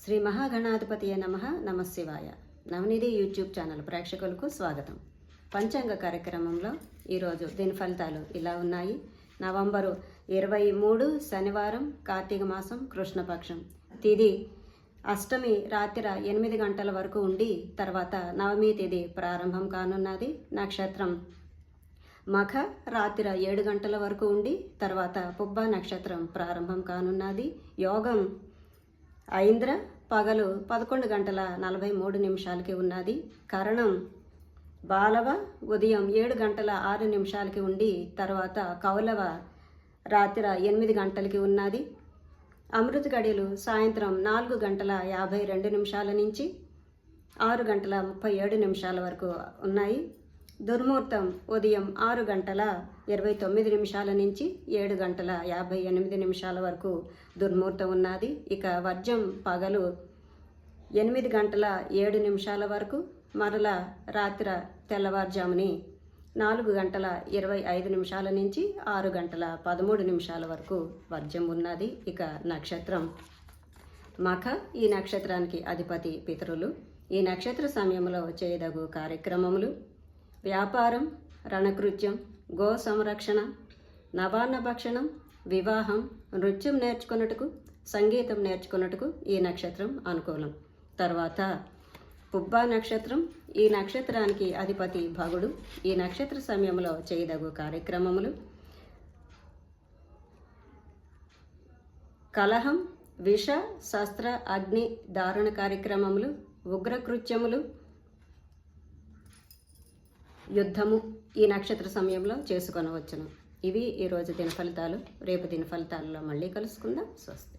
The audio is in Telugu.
శ్రీ మహాగణాధిపతియే నమః. నమశివాయ. నవనిధి యూట్యూబ్ ఛానల్ ప్రేక్షకులకు స్వాగతం. పంచాంగ కార్యక్రమంలో ఈరోజు దీని ఫలితాలు ఇలా ఉన్నాయి. నవంబరు 23 శనివారం, కార్తీక మాసం, కృష్ణపక్షం. తిథి అష్టమి రాత్రి 8 గంటల వరకు ఉండి తర్వాత నవమి తిథి ప్రారంభం కానున్నది. నక్షత్రం మఖ రాత్రి 7 గంటల వరకు ఉండి తర్వాత పుబ్బ నక్షత్రం ప్రారంభం కానున్నది. యోగం ఐంద్ర పగలు 11 గంటల 43 నిమిషాలకి ఉన్నది. కరణం బాలవ ఉదయం 7 గంటల 6 నిమిషాలకి ఉండి తర్వాత కౌలవ రాత్రి 8 గంటలకి ఉన్నది. అమృత గడియలు సాయంత్రం 4 గంటల 52 నిమిషాల నుంచి 6 గంటల 37 నిమిషాల వరకు ఉన్నాయి. దుర్ముహూర్తం ఉదయం 6 గంటల 29 నిమిషాల నుంచి 7 గంటల 58 నిమిషాల వరకు దుర్ముహూర్తం ఉన్నది. ఇక వర్జం పగలు 8 గంటల 7 నిమిషాల వరకు, మరల రాత్రి తెల్లవారుజాముని 4 గంటల 25 నిమిషాల నుంచి 6 గంటల 13 నిమిషాల వరకు వర్జం ఉన్నది. ఇక నక్షత్రం మఖ. ఈ నక్షత్రానికి అధిపతి పితరులు. ఈ నక్షత్ర సమయంలో చేయదగు కార్యక్రమములు: వ్యాపారం, రణకృత్యం, గో సంరక్షణ, నవాన్న భక్షణం, వివాహం, నృత్యం నేర్చుకున్నట్టుకు, సంగీతం నేర్చుకున్నట్టుకు ఈ నక్షత్రం అనుకూలం. తర్వాత పుబ్బ నక్షత్రం. ఈ నక్షత్రానికి అధిపతి భగుడు. ఈ నక్షత్ర సమయంలో చేయదగు కార్యక్రమములు: కలహం, విష, శస్త్ర, అగ్ని దారుణ కార్యక్రమములు, ఉగ్రకృత్యములు, యుద్ధము ఈ నక్షత్ర సమయంలో చేసుకొనవచ్చును. ఇవి ఈరోజు దిన ఫలితాలు. రేపు దిన ఫలితాలలో మళ్ళీ కలుసుకుందాం. స్వస్తి.